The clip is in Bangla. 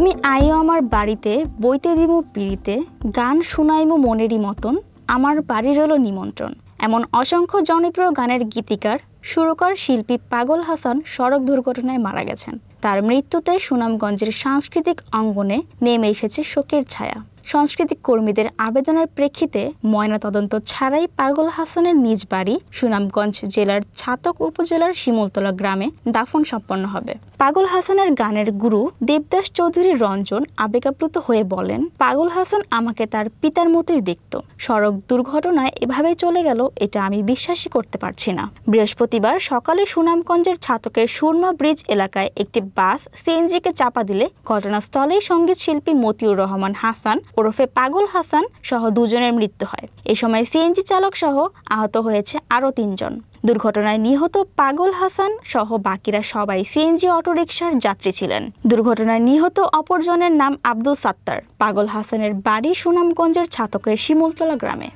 তুমি আইও আমার বাড়িতে বইতে দিমু পিড়িতে গান শুনাইমু মনেরই মতন আমার বাড়ির হলো নিমন্ত্রণ। এমন অসংখ্য জনপ্রিয় গানের গীতিকার সুরকার শিল্পী পাগল হাসান সড়ক দুর্ঘটনায় মারা গেছেন। তার মৃত্যুতে সুনামগঞ্জের সাংস্কৃতিক অঙ্গনে নেমে এসেছে শোকের ছায়া। সাংস্কৃতিক কর্মীদের আবেদনের প্রেক্ষিতে ময়নাতদন্ত ছাড়াই পাগল হাসানের নিজ বাড়ি সুনামগঞ্জ জেলার ছাতক উপজেলার শিমুলতলা গ্রামে দাফন সম্পন্ন হবে। পাগল হাসানের গানের গুরু দেবদাস চৌধুরী রঞ্জন আবেগাপ্লুত হয়ে বলেন, পাগল হাসান আমাকে তার পিতার মতোই দেখত। সড়ক দুর্ঘটনায় এভাবে চলে গেল এটা আমি বিশ্বাসই করতে পারছি না। বৃহস্পতিবার সকালে সুনামগঞ্জের ছাতকের সুরমা ব্রিজ এলাকায় একটি বাস সিএনজিকে চাপা দিলে ঘটনাস্থলেই সঙ্গীত শিল্পী মতিউর রহমান হাসান ওরফে পাগল হাসান সহ দুজনের মৃত্যু হয়। এ সময় সিএনজি চালক সহ আহত হয়েছে আরও ৩ জন। দুর্ঘটনায় নিহত পাগল হাসান সহ বাকিরা সবাই সিএনজি অটোরিকশার যাত্রী ছিলেন। দুর্ঘটনায় নিহত অপরজনের নাম আব্দুল সাত্তার। পাগল হাসানের বাড়ি সুনামগঞ্জের ছাতকের শিমুলতলা গ্রামে।